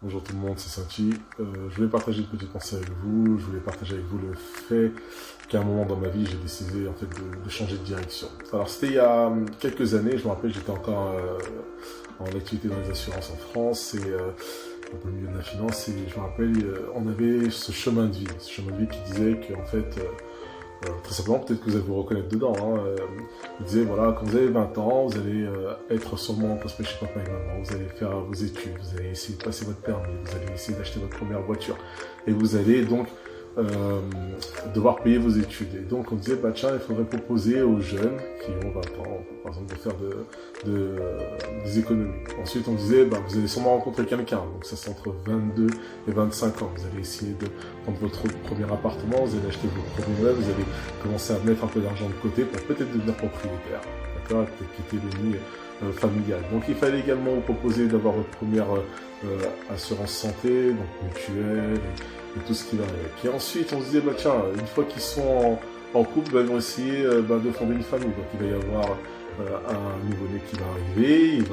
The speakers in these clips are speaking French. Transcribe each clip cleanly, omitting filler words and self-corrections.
Bonjour tout le monde, c'est Santi. Je voulais partager une petite pensée avec vous. Je voulais partager avec vous le fait qu'à un moment dans ma vie, j'ai décidé en fait de changer de direction. Alors c'était il y a quelques années, je me rappelle, j'étais encore en activité dans les assurances en France et un peu au milieu de la finance. Et je me rappelle, on avait ce chemin de vie qui disait qu'en fait, très simplement, peut-être que vous allez vous reconnaître dedans. Il disait, voilà, quand vous avez 20 ans, vous allez être sûrement prospect chez papa et maman, vous allez faire vos études, vous allez essayer de passer votre permis, vous allez essayer d'acheter votre première voiture. Et vous allez donc devoir payer vos études. Et donc on disait, bah tiens, il faudrait proposer aux jeunes qui ont 20 ans, par exemple, de faire des économies. Ensuite on disait, bah vous allez sûrement rencontrer quelqu'un, donc ça c'est entre 22 et 25 ans. Vous allez essayer de prendre votre premier appartement, vous allez acheter votre premier meuble, vous allez commencer à mettre un peu d'argent de côté pour peut-être devenir propriétaire. D'accord, peut-être quitter le nid familial. Donc il fallait également vous proposer d'avoir votre première assurance santé, donc mutuelle, et tout ce qui va avec. Et ensuite, on se disait, bah tiens, une fois qu'ils sont en couple, bah, ils vont essayer de fonder une famille. Donc il va y avoir un nouveau-né qui va arriver,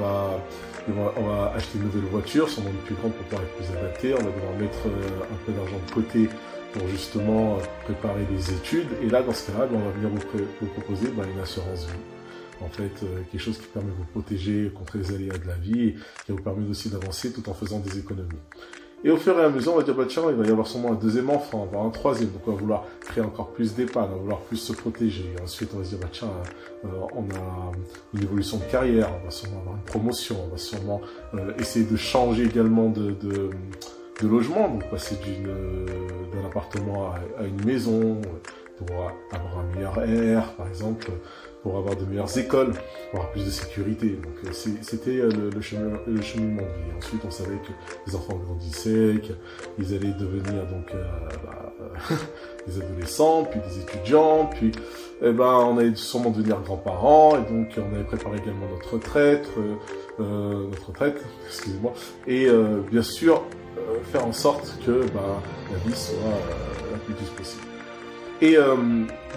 on va acheter une nouvelle voiture, sûrement une plus grande pour pouvoir être plus adapté, on va devoir mettre un peu d'argent de côté pour justement préparer les études. Et là, dans ce cas-là, on va venir vous proposer une assurance vie. En fait, quelque chose qui permet de vous protéger contre les aléas de la vie et qui vous permet aussi d'avancer tout en faisant des économies. Et au fur et à mesure, on va dire, bah tiens, il va y avoir sûrement un deuxième enfant, on va avoir un troisième, donc on va vouloir créer encore plus d'épargne, on va vouloir plus se protéger. Et ensuite, on va se dire, bah tiens, on a une évolution de carrière, on va sûrement avoir une promotion, on va sûrement essayer de changer également de logement, donc passer d'un appartement à une maison, pour avoir un meilleur air, par exemple, pour avoir de meilleures écoles, pour avoir plus de sécurité. Donc c'était le cheminement de vie. Ensuite, on savait que les enfants grandissaient, qu'ils allaient devenir donc des adolescents, puis des étudiants, puis on allait sûrement devenir grands-parents, et donc on avait préparé également notre retraite, excusez-moi, et bien sûr faire en sorte que la vie soit la plus douce possible. Et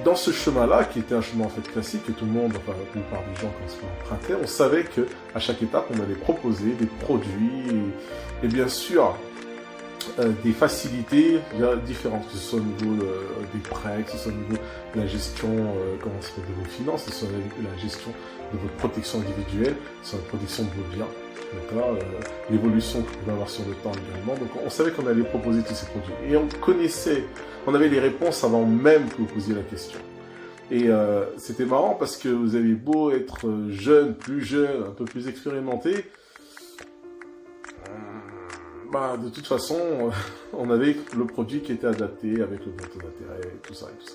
dans ce chemin-là, qui était un chemin en fait classique, que tout le monde, enfin la plupart des gens quand on empruntait, on savait que à chaque étape, on allait proposer des produits et bien sûr des facilités différentes, que ce soit au niveau des prêts, que ce soit au niveau de la gestion de vos finances, que ce soit la gestion de votre protection individuelle, que ce soit la protection de vos biens. L'évolution que vous pouvez avoir sur le temps également. Donc on savait qu'on allait proposer tous ces produits. Et on avait les réponses avant même que vous posiez la question. Et c'était marrant parce que vous avez beau être jeune, plus jeune, un peu plus expérimenté, de toute façon, on avait le produit qui était adapté avec le bon taux d'intérêt, et tout ça et tout ça.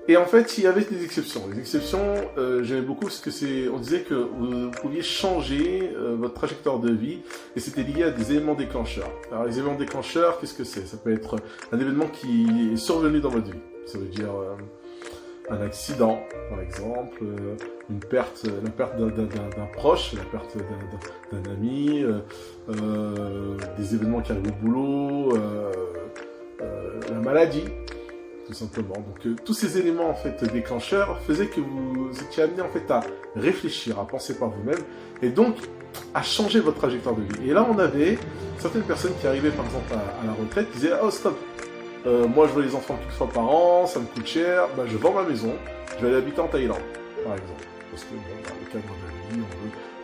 Et en fait, il y avait des exceptions. Les exceptions, j'aimais beaucoup parce que on disait que vous pouviez changer votre trajectoire de vie et c'était lié à des éléments déclencheurs. Alors les éléments déclencheurs, qu'est-ce que c'est? Ça peut être un événement qui est survenu dans votre vie. Ça veut dire un accident, par exemple, la perte d'un proche, la perte d'un ami, des événements qui arrivent au boulot, la maladie. Tout simplement. Donc tous ces éléments en fait déclencheurs faisaient que vous étiez amené en fait à réfléchir, à penser par vous-même et donc à changer votre trajectoire de vie. Et là on avait certaines personnes qui arrivaient par exemple à la retraite qui disaient oh stop, moi je veux les enfants qu'une fois par an, ça me coûte cher, je vends ma maison, je vais aller habiter en Thaïlande par exemple, parce que dans le cadre de la vie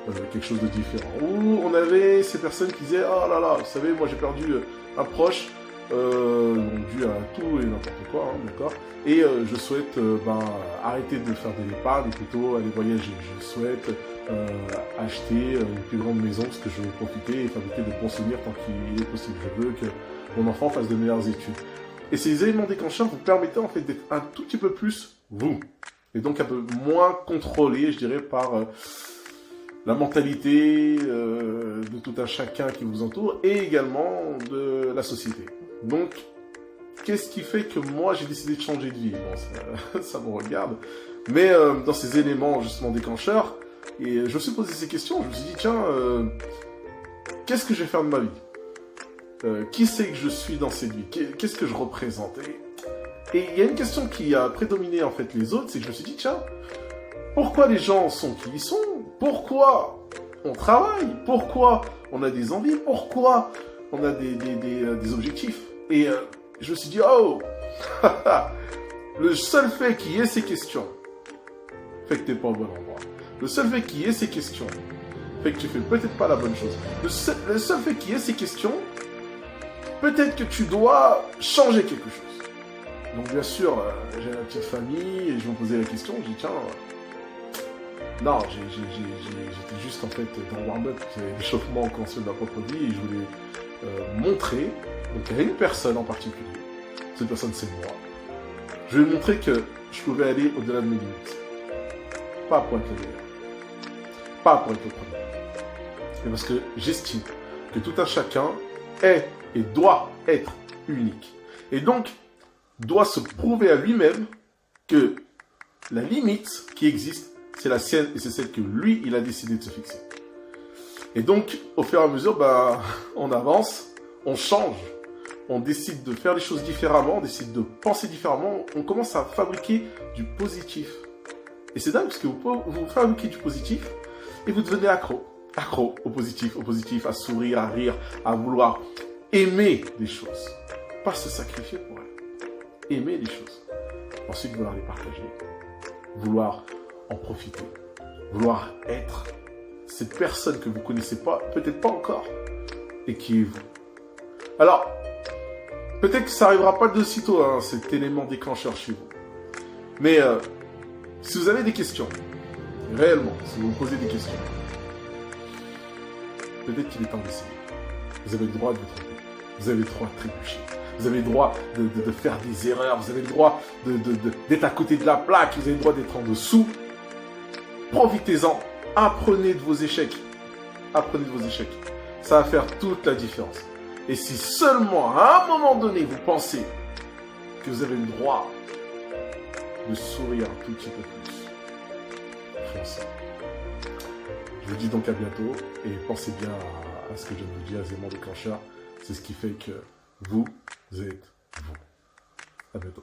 on veut quelque chose de différent. Ou on avait ces personnes qui disaient oh là là, vous savez moi j'ai perdu un proche, dû à tout et n'importe quoi, d'accord. Et je souhaite arrêter de faire de l'épargne et plutôt aller voyager. Je souhaite acheter une plus grande maison parce que je veux profiter et fabriquer de bons souvenirs tant qu'il est possible. Je veux que mon enfant fasse de meilleures études. Et ces éléments déclencheurs vous permettaient en fait d'être un tout petit peu plus vous. Et donc un peu moins contrôlé, je dirais, par la mentalité de tout un chacun qui vous entoure et également de la société. Donc, qu'est-ce qui fait que moi j'ai décidé de changer de vie? Bon, ça me regarde. Mais dans ces éléments justement déclencheurs, et je me suis posé ces questions, je me suis dit tiens, qu'est-ce que je vais faire de ma vie? Qui c'est que je suis dans cette vie? Qu'est-ce que je représente? Et il y a une question qui a prédominé en fait les autres, c'est que je me suis dit tiens, pourquoi les gens sont qui ils sont? Pourquoi on travaille? Pourquoi on a des envies? Pourquoi on a des objectifs. Et je me suis dit, oh, le seul fait qu'il y ait ces questions fait que tu n'es pas au bon endroit. Le seul fait qu'il y ait ces questions fait que tu fais peut-être pas la bonne chose. Le seul fait qu'il y ait ces questions, peut-être que tu dois changer quelque chose. Donc bien sûr, j'ai ma petite famille et je me posais la question, je dis tiens, non, j'étais juste en fait dans le warm-up, l'échauffement conscient de ma propre vie et je voulais montrer, donc à une personne en particulier, cette personne c'est moi, je voulais montrer que je pouvais aller au-delà de mes limites. Pas pour être le meilleur, pas pour être le premier, mais parce que j'estime que tout un chacun est et doit être unique. Et donc, doit se prouver à lui-même que la limite qui existe, c'est la sienne et c'est celle que lui, il a décidé de se fixer. Et donc, au fur et à mesure, on avance, on change, on décide de faire les choses différemment, on décide de penser différemment, on commence à fabriquer du positif. Et c'est dingue parce que vous fabriquez du positif et vous devenez accro au positif, à sourire, à rire, à vouloir aimer des choses, pas se sacrifier pour elles. Aimer des choses. Ensuite, vouloir les partager, vouloir en profiter, vouloir être cette personne que vous connaissez pas, peut-être pas encore, et qui est vous. Alors, peut-être que ça arrivera pas de sitôt, cet élément déclencheur chez vous. Mais si vous avez des questions, réellement, si vous vous posez des questions, peut-être qu'il est temps d'essayer. Vous avez le droit de vous tromper. Vous avez le droit de trébucher. Vous avez le droit de faire des erreurs. Vous avez le droit d'être à côté de la plaque. Vous avez le droit d'être en dessous. Profitez-en. Apprenez de vos échecs. Apprenez de vos échecs. Ça va faire toute la différence. Et si seulement à un moment donné, vous pensez que vous avez le droit de sourire un tout petit peu plus, foncez. Je vous dis donc à bientôt et pensez bien à ce que je vous dis, à éléments déclencheurs. C'est ce qui fait que vous êtes vous. À bientôt.